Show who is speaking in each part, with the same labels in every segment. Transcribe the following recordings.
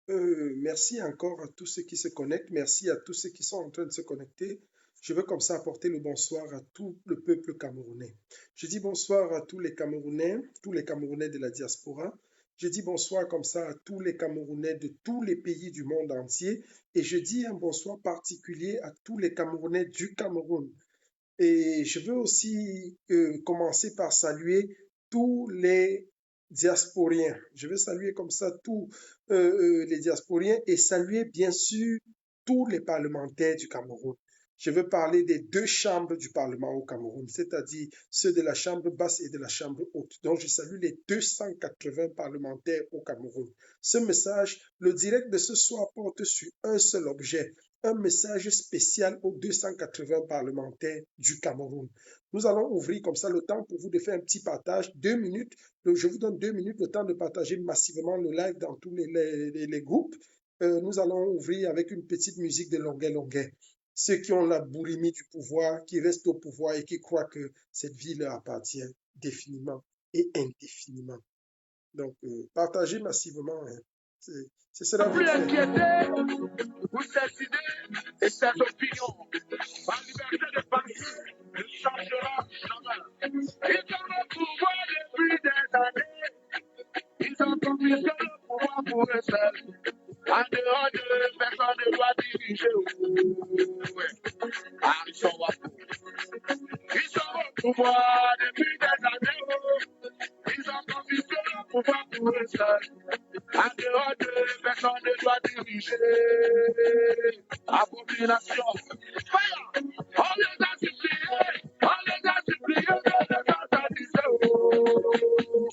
Speaker 1: Merci encore à tous ceux qui se connectent. Merci à tous ceux qui sont en train de se connecter. Je veux comme ça apporter le bonsoir à tout le peuple camerounais. Je dis bonsoir à tous les Camerounais de la diaspora. Je dis bonsoir comme ça à tous les Camerounais de tous les pays du monde entier. Et je dis un bonsoir particulier à tous les Camerounais du Cameroun. Et je veux aussi commencer par saluer tous les diasporiens. Je veux saluer comme ça tous les diasporiens et saluer bien sûr tous les parlementaires du Cameroun. Je veux parler des deux chambres du Parlement au Cameroun, c'est-à-dire ceux de la chambre basse et de la chambre haute. Donc, je salue les 280 parlementaires au Cameroun. Ce message, le direct de ce soir porte sur un seul objet, un message spécial aux 280 parlementaires du Cameroun. Nous allons ouvrir comme ça le temps pour vous de faire un petit partage, 2 minutes. Je vous donne 2 minutes, le temps de partager massivement le live dans tous les groupes. Nous allons ouvrir avec une petite musique de Longuet Longuet. Ceux qui ont la boulimie du pouvoir, qui restent au pouvoir et qui croient que cette vie leur appartient définiment et indéfiniment. Donc, partagez massivement. Hein. C'est cela
Speaker 2: Plus
Speaker 1: vite fait.
Speaker 2: inquiété pour cette idée et cette opinion. Ma liberté de penser ne changera jamais. Ils ont le pouvoir depuis des années. Ils ont confisqué le pouvoir pour eux seuls. En dehors de personne ne doit diriger. Ouais. Ah, ils sont au pouvoir depuis des années. Ils ont confisqué le pouvoir pour eux seuls. En dehors de personne ne doit diriger. Abomination. Fire! On les a suppliés. On les a suppliés de ne pas s'amuser. Oh.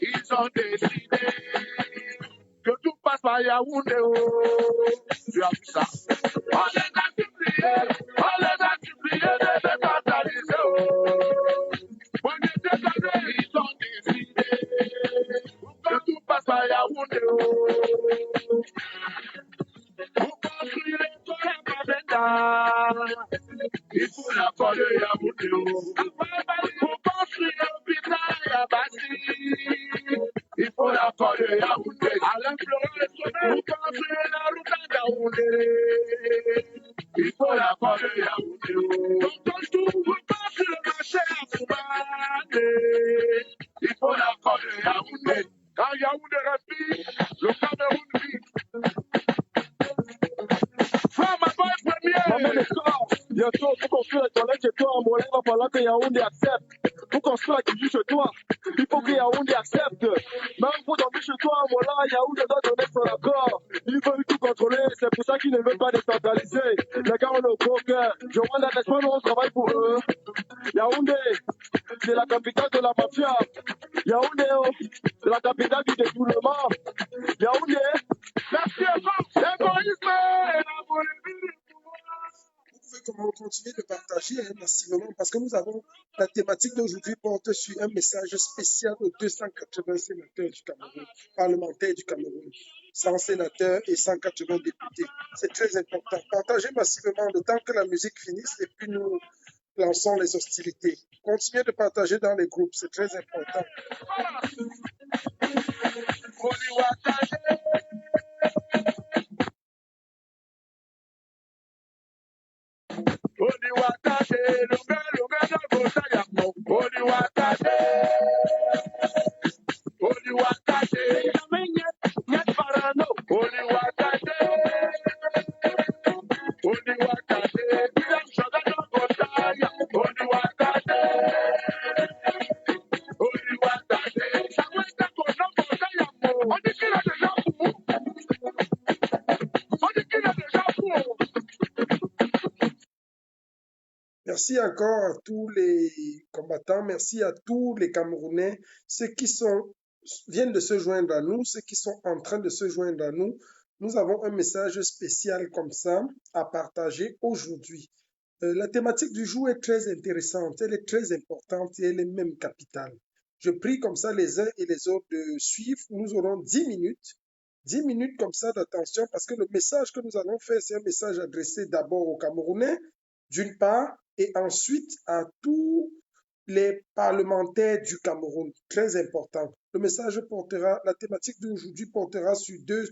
Speaker 2: Ils ont décidé que tout passe par Yaoundé. Oh. Tu as vu ça? On les a suppliés. On les a suppliés de ne pas s'amuser. Oh. On était désolés. Ils ont décidé que tout passe par Yaoundé. Oh. Pour construire l'école à Babenda, il faut la colle Yaoundé. Oh. Pour construire l'hôpital à Bassi, il faut la colle Yaoundé. Alain Florent, pour construire la route à Yaoundé, il faut la colle Yaoundé. Donc, tout pour construire le marché à Koumane, il faut la colle Yaoundé. Quand Yaoundé respire, le Cameroun vit. Femme, ma bonne première. Maman, le corps. Bientôt, pour construire les toilettes chez toi, mon il va falloir que Yaoundé accepte. Pour construire la cuisine chez toi, il faut que Yaoundé accepte. Même pour dormir chez toi, mon Yaoundé doit donner son accord. Ils veulent tout contrôler, c'est pour ça qu'ils ne veulent pas décentraliser. Les gars, on est au gros cœur. Je vois la n'est-ce pas, nous, on travaille pour eux. Yaoundé, c'est la capitale de la mafia. Yaoundé, oh, c'est la capitale du détournement. Yaoundé, merci encore. L'égoïsme et la polémique.
Speaker 1: Vous pouvez continuer de partager hein, massivement parce que nous avons la thématique d'aujourd'hui porte sur un message spécial aux 280 sénateurs du Cameroun, parlementaires du Cameroun, 100 sénateurs et 180 députés. C'est très important. Partagez massivement le temps que la musique finisse et puis nous lançons les hostilités. Continuez de partager dans les groupes, c'est très important. Merci encore à tous les combattants, merci à tous les Camerounais, ceux qui viennent de se joindre à nous, ceux qui sont en train de se joindre à nous. Nous avons un message spécial comme ça à partager aujourd'hui. La thématique du jour est très intéressante, elle est très importante et elle est même capitale. Je prie comme ça les uns et les autres de suivre. Nous aurons 10 minutes comme ça d'attention parce que le message que nous allons faire, c'est un message adressé d'abord aux Camerounais, d'une part, et ensuite à tous les parlementaires du Cameroun. Très important. Le message portera, la thématique d'aujourd'hui portera sur deux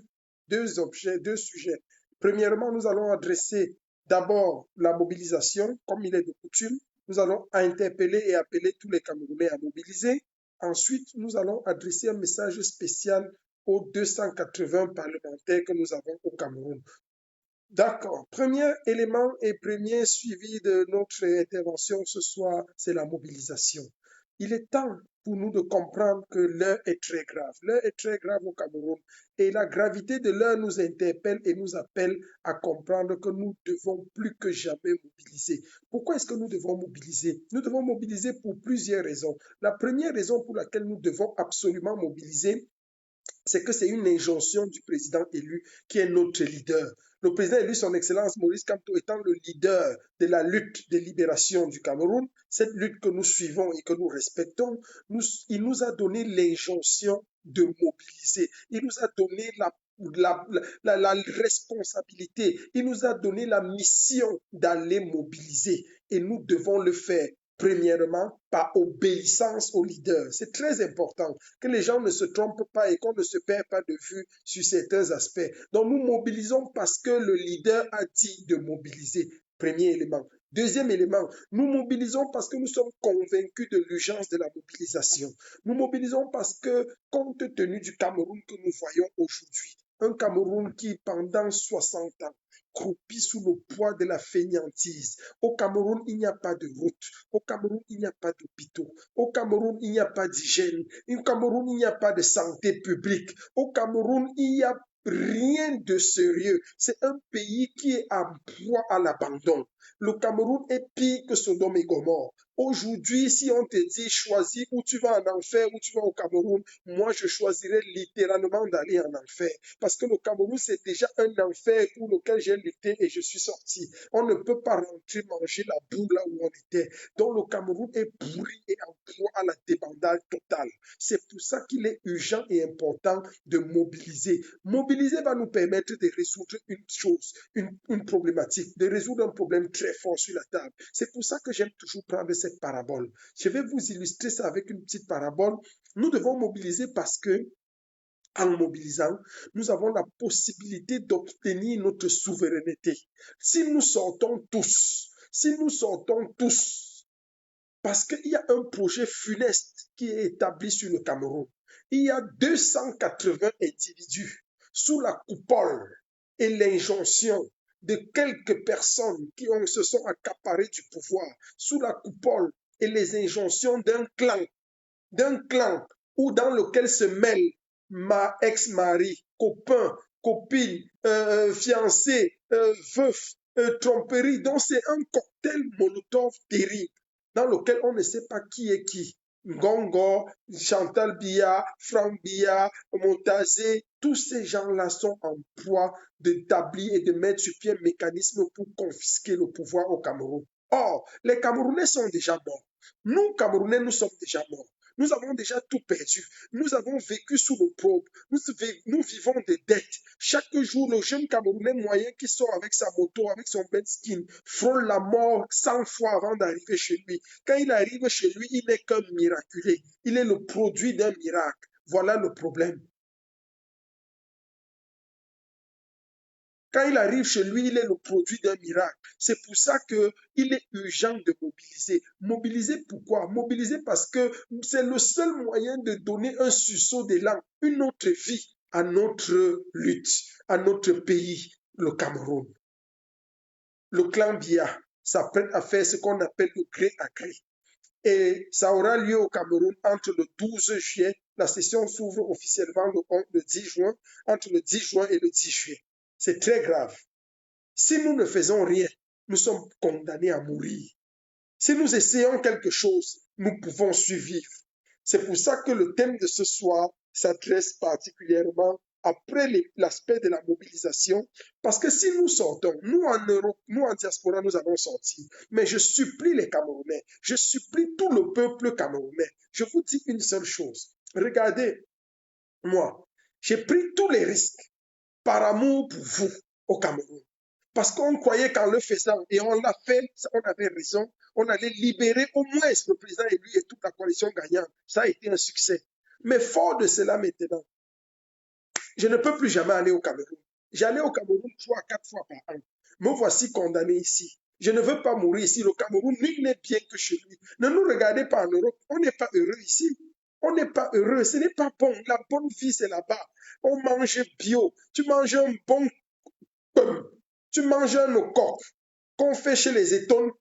Speaker 1: deux objets, deux sujets. Premièrement, nous allons adresser d'abord la mobilisation, comme il est de coutume. Nous allons interpeller et appeler tous les Camerounais à mobiliser. Ensuite, nous allons adresser un message spécial aux 280 parlementaires que nous avons au Cameroun. D'accord. Premier élément et premier suivi de notre intervention ce soir, c'est la mobilisation. Il est temps pour nous de comprendre que l'heure est très grave. L'heure est très grave au Cameroun et la gravité de l'heure nous interpelle et nous appelle à comprendre que nous devons plus que jamais mobiliser. Pourquoi est-ce que nous devons mobiliser? Nous devons mobiliser pour plusieurs raisons. La première raison pour laquelle nous devons absolument mobiliser, c'est que c'est une injonction du président élu qui est notre leader. Le président élu, son Excellence Maurice Kamto, étant le leader de la lutte de libération du Cameroun, cette lutte que nous suivons et que nous respectons, il nous a donné l'injonction de mobiliser. Il nous a donné la responsabilité. Il nous a donné la mission d'aller mobiliser. Et nous devons le faire. Premièrement, par obéissance au leader. C'est très important que les gens ne se trompent pas et qu'on ne se perd pas de vue sur certains aspects. Donc, nous mobilisons parce que le leader a dit de mobiliser. Premier élément. Deuxième élément, nous mobilisons parce que nous sommes convaincus de l'urgence de la mobilisation. Nous mobilisons parce que, compte tenu du Cameroun que nous voyons aujourd'hui, un Cameroun qui, pendant 60 ans, croupit sous le poids de la fainéantise. Au Cameroun, il n'y a pas de route. Au Cameroun, il n'y a pas d'hôpitaux. Au Cameroun, il n'y a pas d'hygiène. Au Cameroun, il n'y a pas de santé publique. Au Cameroun, il n'y a rien de sérieux. C'est un pays qui est en proie à l'abandon. Le Cameroun est pire que Sodome et Gomorrhe. Aujourd'hui, si on te dit choisis où tu vas en enfer, où tu vas au Cameroun, moi je choisirais littéralement d'aller en enfer. Parce que le Cameroun, c'est déjà un enfer pour lequel j'ai lutté et je suis sorti. On ne peut pas rentrer manger la boue là où on était. Donc le Cameroun est pourri et en proie à la débandade totale. C'est pour ça qu'il est urgent et important de mobiliser. Mobiliser va nous permettre de résoudre une chose, une problématique, de résoudre un problème très fort sur la table. C'est pour ça que j'aime toujours prendre cette parabole. Je vais vous illustrer ça avec une petite parabole. Nous devons mobiliser parce que, en mobilisant, nous avons la possibilité d'obtenir notre souveraineté. Si nous sortons tous, parce qu'il y a un projet funeste qui est établi sur le Cameroun. Il y a 280 individus sous la coupole et l'injonction de quelques personnes qui se sont accaparées du pouvoir, sous la coupole et les injonctions d'un clan où dans lequel se mêlent ma ex-mari, copain, copine, fiancé, veuf, tromperie. Donc c'est un cocktail molotov terrible dans lequel on ne sait pas qui est qui. Ngongo, Chantal Biya, Franck Biya, Montazé, tous ces gens-là sont en proie d'établir et de mettre sur pied un mécanisme pour confisquer le pouvoir au Cameroun. Or, les Camerounais sont déjà morts. Nous, Camerounais, nous sommes déjà morts. Nous avons déjà tout perdu. Nous avons vécu sous l'opprobre. Nous vivons des dettes. Chaque jour, le jeune Camerounais moyen qui sort avec sa moto, avec son Benskin, frôle la mort 100 fois avant d'arriver chez lui. Quand il arrive chez lui, il n'est qu'un miraculé. Il est le produit d'un miracle. Voilà le problème. Quand il arrive chez lui, il est le produit d'un miracle. C'est pour ça qu'il est urgent de mobiliser. Mobiliser pourquoi? Mobiliser parce que c'est le seul moyen de donner un sursaut d'élan, une autre vie à notre lutte, à notre pays, le Cameroun. Le clan Biya s'apprête à faire ce qu'on appelle le gré à gré. Et ça aura lieu au Cameroun entre le 12 juillet. La session s'ouvre officiellement le 10 juin, entre le 10 juin et le 10 juillet. C'est très grave. Si nous ne faisons rien, nous sommes condamnés à mourir. Si nous essayons quelque chose, nous pouvons survivre. C'est pour ça que le thème de ce soir s'adresse particulièrement après l'aspect de la mobilisation, parce que si nous sortons, nous en Europe, nous en diaspora, nous allons sortir. Mais je supplie les Camerounais, je supplie tout le peuple camerounais. Je vous dis une seule chose. Regardez, moi, j'ai pris tous les risques par amour pour vous au Cameroun. Parce qu'on croyait qu'en le faisant, et on l'a fait, on avait raison, on allait libérer au moins le président élu et toute la coalition gagnante. Ça a été un succès. Mais fort de cela maintenant, Je ne peux plus jamais aller au Cameroun. J'allais au Cameroun 3 à 4 fois par an. Me voici condamné ici. Je ne veux pas mourir ici. Le Cameroun, nul n'est bien que chez lui. Ne nous regardez pas en Europe. On n'est pas heureux ici. On n'est pas heureux. Ce n'est pas bon. La bonne vie, c'est là-bas. On mange bio. Tu manges un bon pomme. Tu manges un coq qu'on fait chez les étones,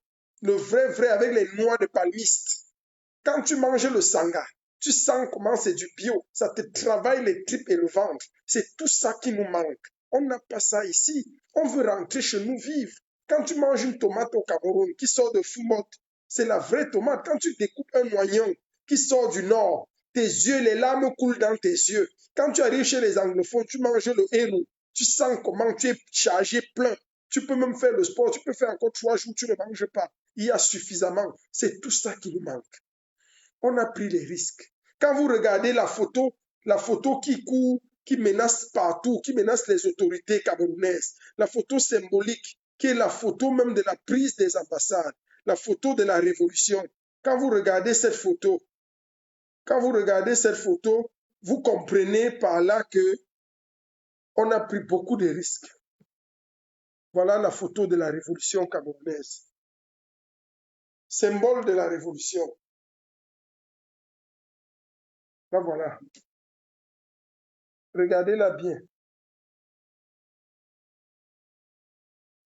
Speaker 1: le vrai avec les noix de palmiste. Quand tu manges le sanga, tu sens comment c'est du bio. Ça te travaille les tripes et le ventre. C'est tout ça qui nous manque. On n'a pas ça ici. On veut rentrer chez nous vivre. Quand tu manges une tomate au Cameroun qui sort de Foumotte, c'est la vraie tomate. Quand tu découpes un oignon qui sort du nord, tes yeux, les larmes coulent dans tes yeux. Quand tu arrives chez les anglophones, tu manges le héros. Tu sens comment tu es chargé plein. Tu peux même faire le sport. Tu peux faire encore 3 jours, tu ne manges pas. Il y a suffisamment. C'est tout ça qui nous manque. On a pris les risques. Quand vous regardez la photo qui court, qui menace partout, qui menace les autorités camerounaises, la photo symbolique, qui est la photo même de la prise des ambassades, la photo de la révolution. Quand vous regardez cette photo, vous comprenez par là que on a pris beaucoup de risques. Voilà la photo de la révolution camerounaise. Symbole de la révolution. Là, voilà. Regardez-la bien.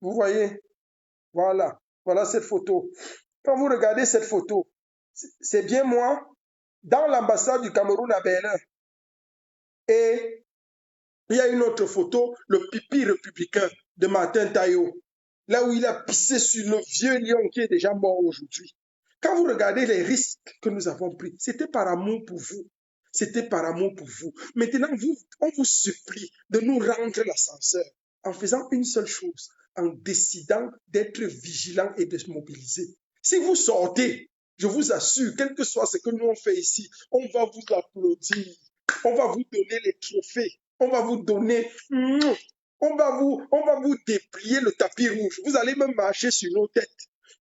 Speaker 1: Vous voyez? Voilà. Voilà cette photo. Quand vous regardez cette photo, c'est bien moi dans l'ambassade du Cameroun à Berlin. Et il y a une autre photo, le pipi républicain de Martin Taillot, là où il a pissé sur le vieux lion qui est déjà mort aujourd'hui. Quand vous regardez les risques que nous avons pris, c'était par amour pour vous. C'était par amour pour vous. Maintenant, on vous supplie de nous rendre l'ascenseur en faisant une seule chose, en décidant d'être vigilant et de se mobiliser. Si vous sortez, je vous assure, quel que soit ce que nous on fait ici, on va vous applaudir, on va vous donner les trophées, on va vous donner, on va vous déplier le tapis rouge. Vous allez même marcher sur nos têtes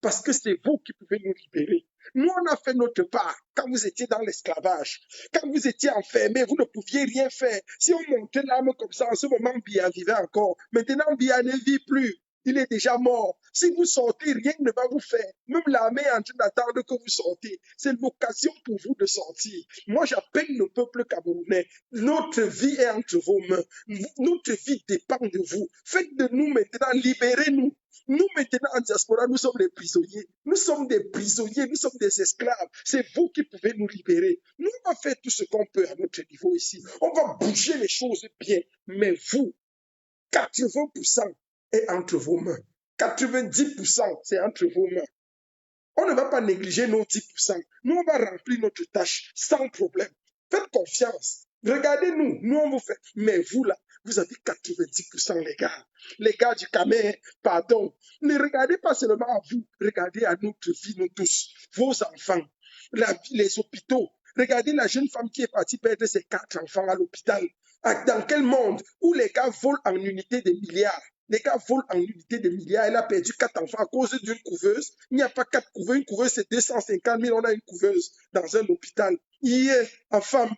Speaker 1: parce que c'est vous qui pouvez nous libérer. Nous, on a fait notre part quand vous étiez dans l'esclavage. Quand vous étiez enfermés, vous ne pouviez rien faire. Si on montait l'arme comme ça, en ce moment, Biya vivait encore. Maintenant, Biya ne vit plus. Il est déjà mort. Si vous sortez, rien ne va vous faire. Même l'armée est en train d'attendre que vous sortez. C'est l'occasion pour vous de sortir. Moi, j'appelle le peuple camerounais. Notre vie est entre vos mains. Notre vie dépend de vous. Faites de nous maintenant, libérez-nous. Nous, maintenant, en diaspora, nous sommes des prisonniers. Nous sommes des prisonniers, nous sommes des esclaves. C'est vous qui pouvez nous libérer. Nous, on va faire tout ce qu'on peut à notre niveau ici. On va bouger les choses bien. Mais vous, 80% est entre vos mains. 90%, c'est entre vos mains. On ne va pas négliger nos 10%. Nous, on va remplir notre tâche sans problème. Faites confiance. Regardez-nous. Nous, on vous fait. Mais vous, là, vous avez 90%, les gars. Les gars du Camer, pardon. Ne regardez pas seulement à vous. Regardez à notre vie, nous tous. Vos enfants. La vie, les hôpitaux. Regardez la jeune femme qui est partie perdre ses 4 enfants à l'hôpital. Dans quel monde où les gars volent en unité des milliards? Les gars volent en unité de milliards. Elle a perdu 4 enfants à cause d'une couveuse. Il n'y a pas 4 couveuses. Une couveuse, c'est 250 000. On a une couveuse dans un hôpital. Hier, en femme,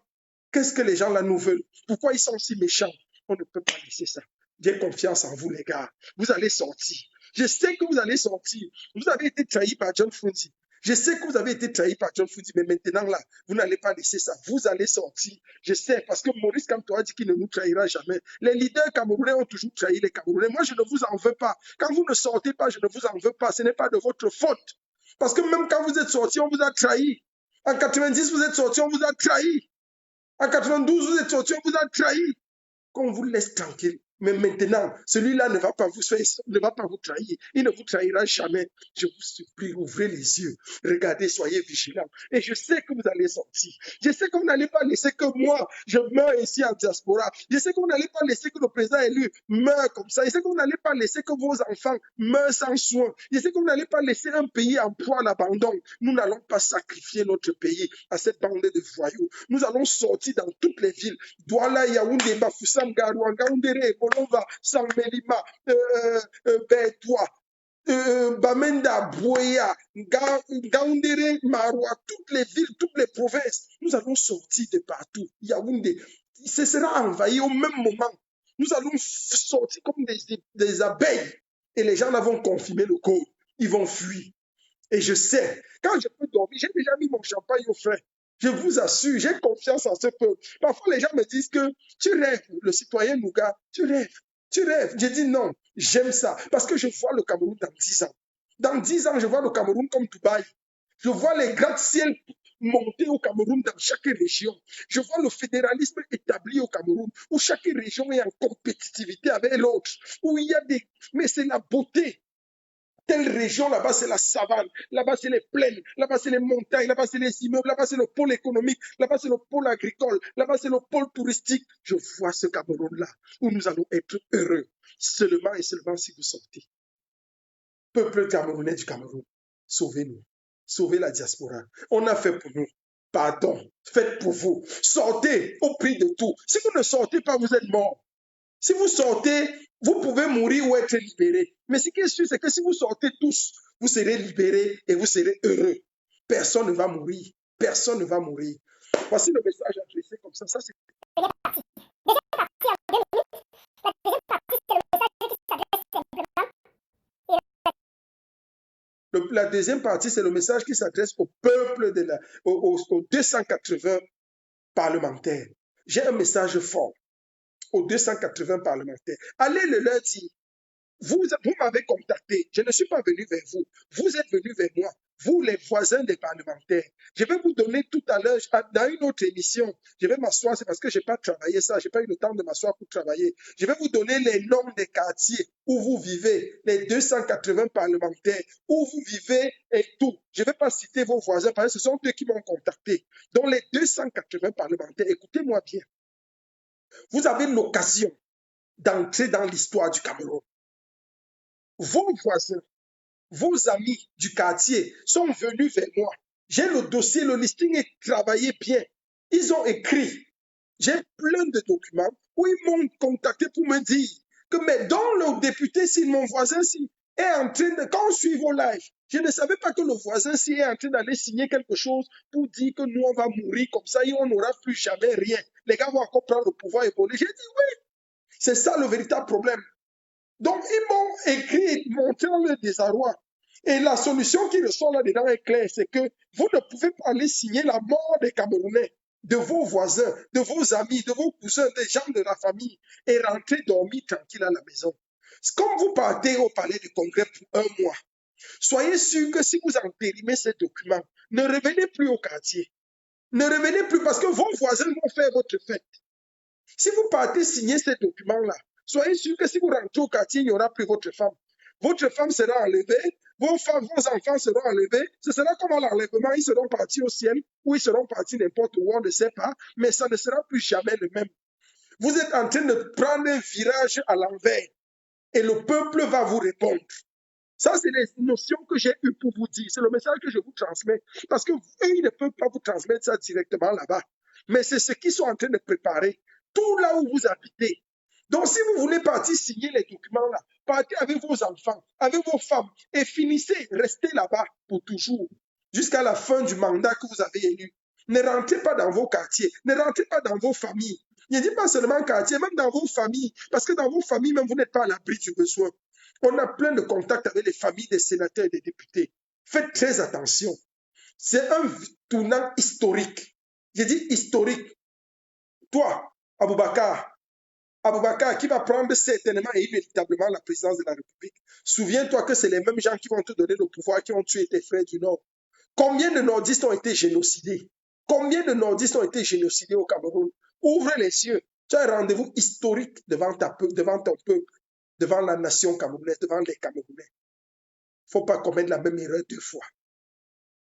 Speaker 1: qu'est-ce que les gens là nous veulent? Pourquoi ils sont si méchants? On ne peut pas laisser ça. J'ai confiance en vous, les gars. Vous allez sortir. Je sais que vous allez sortir. Vous avez été trahis par John Funzi. Je sais que vous avez été trahi par John Funzi, mais maintenant là, vous n'allez pas laisser ça. Vous allez sortir. Je sais, parce que Maurice Kamto a dit qu'il ne nous trahira jamais. Les leaders camerounais ont toujours trahi les Camerounais. Moi, je ne vous en veux pas. Quand vous ne sortez pas, je ne vous en veux pas. Ce n'est pas de votre faute. Parce que même quand vous êtes sortis, on vous a trahi. En 90, vous êtes sortis, on vous a trahi. En 92, vous êtes sortis, on vous a trahi. Qu'on vous laisse tranquille. Mais maintenant, celui-là ne va pas vous trahir. Il ne vous trahira jamais. Je vous supplie, ouvrez les yeux. Regardez, soyez vigilants. Et je sais que vous allez sortir. Je sais que vous n'allez pas laisser que moi, je meure ici en diaspora. Je sais que vous n'allez pas laisser que le président élu meure comme ça. Je sais que vous n'allez pas laisser que vos enfants meurent sans soin. Je sais que vous n'allez pas laisser un pays en proie à l'abandon. Nous n'allons pas sacrifier notre pays à cette bande de voyous. Nous allons sortir dans toutes les villes. Douala, Yaoundé, Bafoussam, Garouan, Gaoundéré, Bolova, Sanmelima, Bétoua, Bamenda, Boya, Gaoundéré, Maroua, toutes les villes, toutes les provinces. Nous allons sortir de partout. Yaoundé, ce sera envahi au même moment. Nous allons sortir comme des abeilles. Et les gens là vont confirmer le code. Ils vont fuir. Et je sais, quand je peux dormir, j'ai déjà mis mon champagne au frais. Je vous assure, j'ai confiance en ce peuple. Parfois, les gens me disent que tu rêves, le citoyen Nougat, tu rêves, tu rêves. Je dis non, j'aime ça. Parce que je vois le Cameroun dans 10 ans. Dans 10 ans, je vois le Cameroun comme Dubaï. Je vois les gratte-ciel monter au Cameroun dans chaque région. Je vois le fédéralisme établi au Cameroun, où chaque région est en compétitivité avec l'autre, où il y a des... Mais c'est la beauté. Telle région, là-bas, c'est la savane, là-bas, c'est les plaines, là-bas, c'est les montagnes, là-bas, c'est les immeubles, là-bas, c'est le pôle économique, là-bas, c'est le pôle agricole, là-bas, c'est le pôle touristique. Je vois ce Cameroun-là, où nous allons être heureux, seulement et seulement si vous sortez. Peuple camerounais du Cameroun, sauvez-nous, sauvez la diaspora. On a fait pour nous. Pardon, faites pour vous. Sortez au prix de tout. Si vous ne sortez pas, vous êtes mort. Si vous sortez, vous pouvez mourir ou être libéré. Mais ce qui est sûr, c'est que si vous sortez tous, vous serez libérés et vous serez heureux. Personne ne va mourir. Personne ne va mourir. Voici le message adressé comme ça. Ça, c'est la deuxième partie, c'est le message qui s'adresse au peuple, aux 280 parlementaires. J'ai un message fort aux 280 parlementaires. Allez le leur dire. Vous m'avez contacté. Je ne suis pas venu vers vous. Vous êtes venu vers moi. Vous, les voisins des parlementaires. Je vais vous donner tout à l'heure, dans une autre émission, je vais m'asseoir, c'est parce que je n'ai pas travaillé ça, je n'ai pas eu le temps de m'asseoir pour travailler. Je vais vous donner les noms des quartiers où vous vivez, les 280 parlementaires, où vous vivez et tout. Je ne vais pas citer vos voisins parce que ce sont eux qui m'ont contacté. Donc les 280 parlementaires, écoutez-moi bien. Vous avez l'occasion d'entrer dans l'histoire du Cameroun. Vos voisins, vos amis du quartier sont venus vers moi. J'ai le dossier, le listing est travaillé bien. Ils ont écrit. J'ai plein de documents où ils m'ont contacté pour me dire que, mais dans le député, si mon voisin si est en train de, quand on suit vos lives, je ne savais pas que le voisin si est en train d'aller signer quelque chose pour dire que nous, on va mourir comme ça et on n'aura plus jamais rien. Les gars vont encore prendre le pouvoir et voler. J'ai dit oui, c'est ça le véritable problème. Donc, ils m'ont écrit, montrant le désarroi. Et la solution qui ressort là-dedans est claire, c'est que vous ne pouvez pas aller signer la mort des Camerounais, de vos voisins, de vos amis, de vos cousins, des gens de la famille, et rentrer dormir tranquille à la maison. Comme vous partez au palais du Congrès pour 1 mois, soyez sûr que si vous entérimez ces documents, ne revenez plus au quartier. Ne revenez plus parce que vos voisins vont faire votre fête. Si vous partez signer ces documents-là, soyez sûr que si vous rentrez au quartier, il n'y aura plus votre femme. Votre femme sera enlevée, vos enfants seront enlevés. Ce sera comme à l'enlèvement, ils seront partis au ciel ou ils seront partis n'importe où, on ne sait pas, mais ça ne sera plus jamais le même. Vous êtes en train de prendre un virage à l'envers et le peuple va vous répondre. Ça, c'est les notions que j'ai eues pour vous dire. C'est le message que je vous transmets. Parce que eux, ils ne peuvent pas vous transmettre ça directement là-bas. Mais c'est ce qu'ils sont en train de préparer. Tout là où vous habitez. Donc, si vous voulez partir signer les documents là, partez avec vos enfants, avec vos femmes et finissez, restez là-bas pour toujours, jusqu'à la fin du mandat que vous avez élu. Ne rentrez pas dans vos quartiers, ne rentrez pas dans vos familles. Ne dis pas seulement quartier, même dans vos familles, parce que dans vos familles, même vous n'êtes pas à l'abri du besoin. On a plein de contacts avec les familles des sénateurs et des députés. Faites très attention. C'est un tournant historique. J'ai dit historique. Toi, Aboubakar, qui va prendre certainement et inévitablement la présidence de la République. Souviens-toi que c'est les mêmes gens qui vont te donner le pouvoir qui ont tué tes frères du Nord. Combien de nordistes ont été génocidés? Combien de nordistes ont été génocidés au Cameroun? Ouvre les yeux. Tu as un rendez-vous historique devant ton peuple, devant la nation camerounaise, devant les Camerounais. Il ne faut pas commettre la même erreur 2 fois.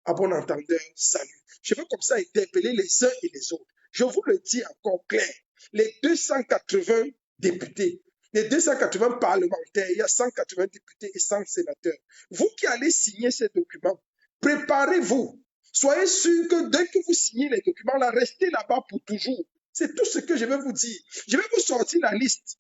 Speaker 1: À bon entendeur, salut. Je veux comme ça interpeller les uns et les autres. Je vous le dis encore clair. Les 280 députés, les 280 parlementaires, il y a 180 députés et 100 sénateurs. Vous qui allez signer ces documents, préparez-vous. Soyez sûr que dès que vous signez les documents, là, restez là-bas pour toujours. C'est tout ce que je vais vous dire. Je vais vous sortir la liste.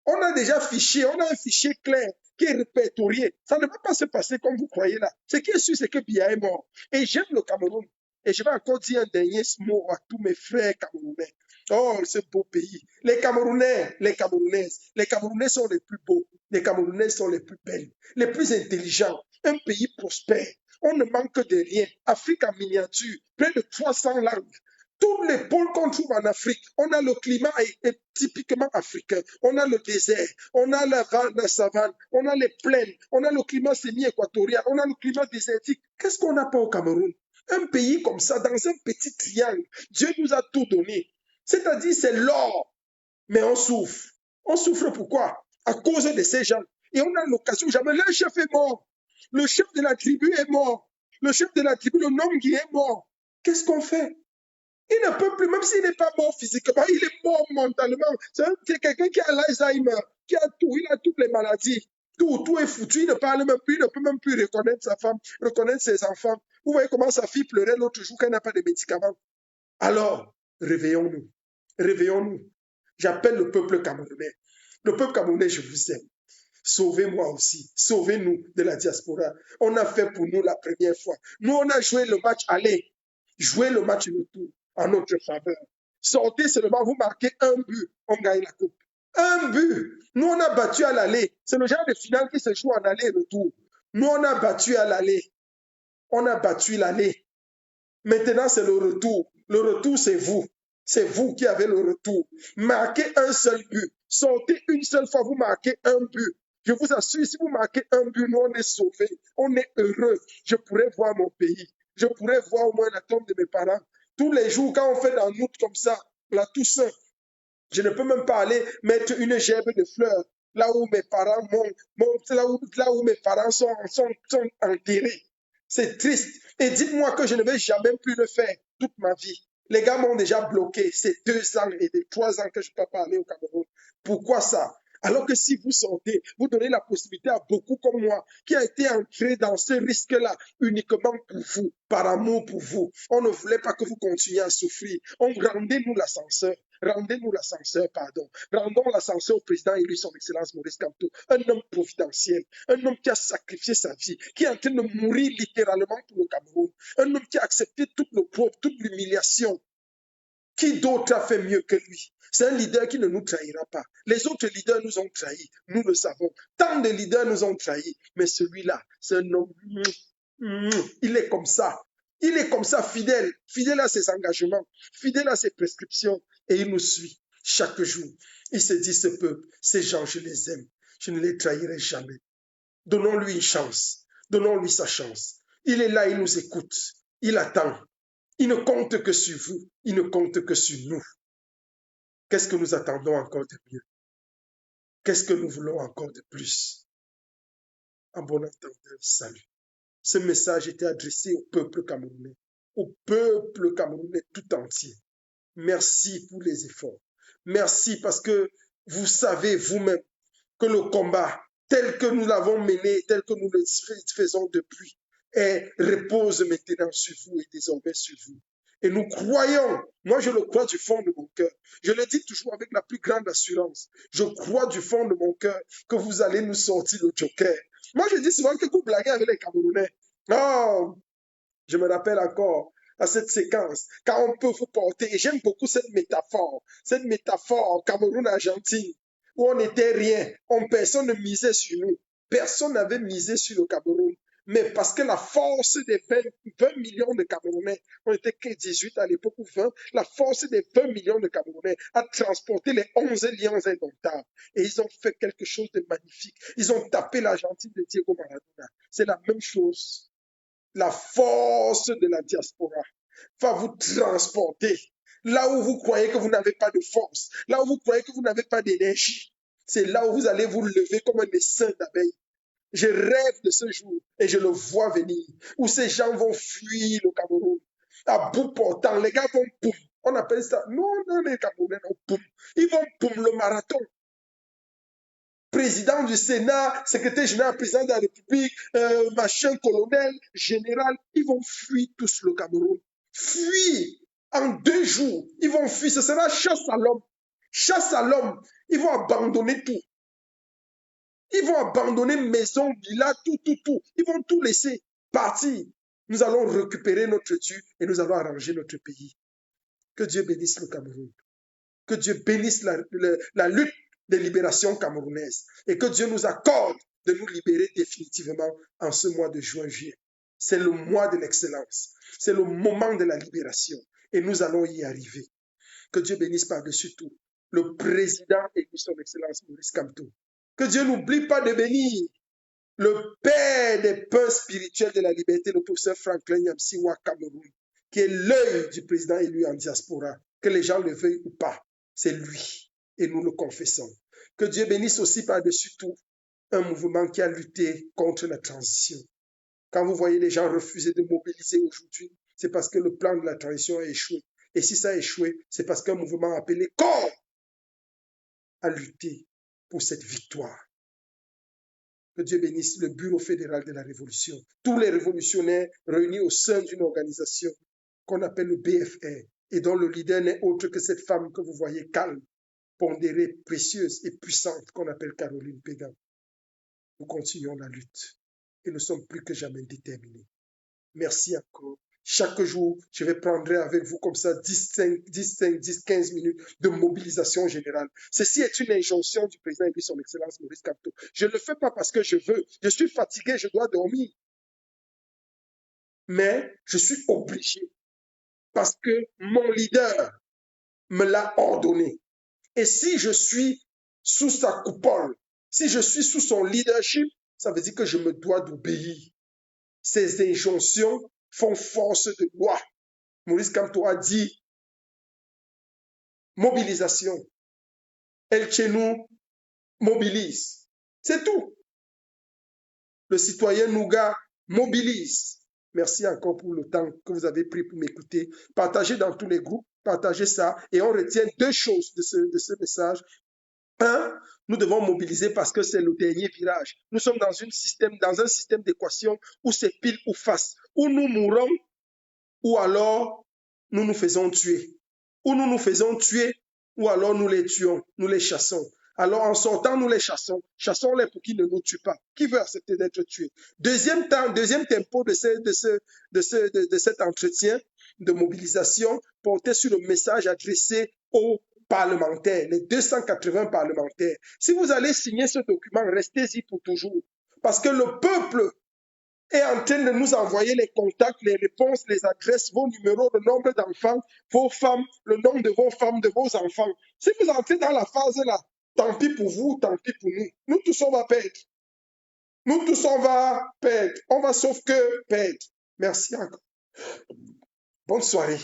Speaker 1: On a déjà on a un fichier clair qui est répertorié. Ça ne va pas se passer comme vous croyez là. Ce qui est sûr, c'est que Biya est mort. Et j'aime le Cameroun. Et je vais encore dire un dernier mot à tous mes frères camerounais. Oh, ce beau pays. Les Camerounais, les Camerounaises, les Camerounais sont les plus beaux. Les Camerounaises sont les plus belles, les plus intelligents. Un pays prospère. On ne manque de rien. Afrique en miniature, près de 300 langues. Tous les pôles qu'on trouve en Afrique, on a le climat est typiquement africain. On a le désert, on a la savane, on a les plaines, on a le climat semi-équatorial, on a le climat désertique. Qu'est-ce qu'on n'a pas au Cameroun? Un pays comme ça, dans un petit triangle, Dieu nous a tout donné. C'est-à-dire, c'est l'or, mais on souffre. On souffre pourquoi? À cause de ces gens. Et on a l'occasion, jamais le chef est mort. Le chef de la tribu est mort. Le chef de la tribu, le nom qui est mort. Qu'est-ce qu'on fait? Il ne peut plus, même s'il n'est pas mort physiquement, il est mort mentalement. C'est quelqu'un qui a l'Alzheimer, qui a tout, il a toutes les maladies. Tout est foutu, il ne parle même plus, il ne peut même plus reconnaître sa femme, reconnaître ses enfants. Vous voyez comment sa fille pleurait l'autre jour qu'elle n'a pas de médicaments. Alors, réveillons-nous. Réveillons-nous. J'appelle le peuple camerounais. Le peuple camerounais, je vous aime. Sauvez-moi aussi. Sauvez-nous de la diaspora. On a fait pour nous la première fois. Nous, on a joué le match aller. Jouez le match retour en notre faveur. Sortez seulement, vous marquez un but, on gagne la coupe. Un but. Nous, on a battu à l'aller. C'est le genre de finale qui se joue en aller-retour. Nous, on a battu à l'aller. On a battu l'aller. Maintenant, c'est le retour. Le retour, c'est vous. C'est vous qui avez le retour. Marquez un seul but. Sortez une seule fois, vous marquez un but. Je vous assure, si vous marquez un but, nous, on est sauvés. On est heureux. Je pourrais voir mon pays. Je pourrais voir au moins la tombe de mes parents. Tous les jours, quand on fait dans août comme ça, la Toussaint, je ne peux même pas aller mettre une gerbe de fleurs là où mes parents là où mes parents sont enterrés. C'est triste. Et dites-moi que je ne vais jamais plus le faire toute ma vie. Les gars m'ont déjà bloqué. C'est 2 ans et 3 ans que je ne peux pas aller au Cameroun. Pourquoi ça? Alors que si vous sortez, vous donnez la possibilité à beaucoup comme moi, qui a été entré dans ce risque-là uniquement pour vous, par amour pour vous. On ne voulait pas que vous continuiez à souffrir. Rendez-nous l'ascenseur. Rendez-nous l'ascenseur, pardon. Rendons l'ascenseur au président élu, son Excellence Maurice Kamto, un homme providentiel, un homme qui a sacrifié sa vie, qui est en train de mourir littéralement pour le Cameroun, un homme qui a accepté toute l'opprobre, toute l'humiliation. Qui d'autre a fait mieux que lui? C'est un leader qui ne nous trahira pas. Les autres leaders nous ont trahis, nous le savons. Tant de leaders nous ont trahis, mais celui-là, c'est un homme, il est comme ça. Il est comme ça, fidèle, fidèle à ses engagements, fidèle à ses prescriptions, et il nous suit chaque jour. Il se dit, ce peuple, ces gens, je les aime, je ne les trahirai jamais. Donnons-lui une chance, donnons-lui sa chance. Il est là, il nous écoute, il attend. Il ne compte que sur vous, il ne compte que sur nous. Qu'est-ce que nous attendons encore de mieux? Qu'est-ce que nous voulons encore de plus? En bon entendeur, salut. Ce message était adressé au peuple camerounais, tout entier. Merci pour les efforts. Merci parce que vous savez vous-même que le combat, tel que nous l'avons mené, tel que nous le faisons depuis, repose maintenant sur vous et désormais sur vous. Et nous croyons, moi je le crois du fond de mon cœur, je le dis toujours avec la plus grande assurance, je crois du fond de mon cœur que vous allez nous sortir le joker. Moi je dis souvent que vous blaguez avec les Camerounais. Oh, je me rappelle encore à cette séquence, quand on peut vous porter, et j'aime beaucoup cette métaphore Cameroun-Argentine, où on n'était rien, personne ne misait sur nous, personne n'avait misé sur le Cameroun, mais parce que la force des 20 millions de Camerounais, on n'était que 18 à l'époque ou 20, la force des 20 millions de Camerounais a transporté les 11 lions indomptables, et ils ont fait quelque chose de magnifique, ils ont tapé l'Argentine de Diego Maradona, c'est la même chose. La force de la diaspora va vous transporter là où vous croyez que vous n'avez pas de force, là où vous croyez que vous n'avez pas d'énergie. C'est là où vous allez vous lever comme un essaim d'abeilles. Je rêve de ce jour et je le vois venir, où ces gens vont fuir le Cameroun. À bout portant, les gars vont poum. On appelle ça, non, les Camerounais, non, poum. Ils vont poum le marathon. Président du Sénat, secrétaire général, président de la République, machin, colonel, général, ils vont fuir tous le Cameroun. Fuir en 2 jours. Ils vont fuir. Ce sera chasse à l'homme. Chasse à l'homme. Ils vont abandonner tout. Ils vont abandonner maison, villa, tout. Ils vont tout laisser partir. Nous allons récupérer notre Dieu et nous allons arranger notre pays. Que Dieu bénisse le Cameroun. Que Dieu bénisse la lutte de libération camerounaise et que Dieu nous accorde de nous libérer définitivement en ce mois de juin-juillet. C'est le mois de l'excellence. C'est le moment de la libération et nous allons y arriver. Que Dieu bénisse par-dessus tout le président et son excellence Maurice Kamto. Que Dieu n'oublie pas de bénir le père des pains spirituels de la liberté, le professeur Franklin Nyamsiwa Cameroun, qui est l'œil du président élu en diaspora, que les gens le veuillent ou pas, c'est lui, et nous le confessons. Que Dieu bénisse aussi par-dessus tout un mouvement qui a lutté contre la transition. Quand vous voyez les gens refuser de mobiliser aujourd'hui, c'est parce que le plan de la transition a échoué. Et si ça a échoué, c'est parce qu'un mouvement appelé corps a lutté pour cette victoire. Que Dieu bénisse le Bureau fédéral de la Révolution, tous les révolutionnaires réunis au sein d'une organisation qu'on appelle le BFR et dont le leader n'est autre que cette femme que vous voyez calme, pondérée, précieuse et puissante qu'on appelle Caroline Pégan. Nous continuons la lutte et nous sommes plus que jamais déterminés. Merci encore. Chaque jour, je vais prendre avec vous comme ça 10, 15 minutes de mobilisation générale. Ceci est une injonction du président et de son excellence Maurice Kamto. Je ne le fais pas parce que je veux. Je suis fatigué, je dois dormir. Mais je suis obligé parce que mon leader me l'a ordonné. Et si je suis sous sa coupole, si je suis sous son leadership, ça veut dire que je me dois d'obéir. Ces injonctions font force de loi. Maurice Kamto a dit mobilisation. El Chenou mobilise. C'est tout. Le citoyen Nouga mobilise. Merci encore pour le temps que vous avez pris pour m'écouter. Partagez dans tous les groupes, partagez ça et on retient deux choses de ce message. Un, nous devons mobiliser parce que c'est le dernier virage. Nous sommes dans un système d'équation où c'est pile ou face. Où nous mourons ou alors nous nous faisons tuer. Ou nous nous faisons tuer ou alors nous les tuons, nous les chassons. Alors en sortant, nous les chassons. Chassons-les pour qu'ils ne nous tuent pas. Qui veut accepter d'être tué? Deuxième tempo de cet entretien de mobilisation portait sur le message adressé aux parlementaires, les 280 parlementaires. Si vous allez signer ce document, restez-y pour toujours. Parce que le peuple est en train de nous envoyer les contacts, les réponses, les adresses, vos numéros, le nombre d'enfants, vos femmes, le nombre de vos femmes, de vos enfants. Si vous entrez dans la phase là, tant pis pour vous, tant pis pour nous. Nous tous, on va perdre. Nous tous, on va perdre. On va sauf que perdre. Merci encore. Bonne soirée.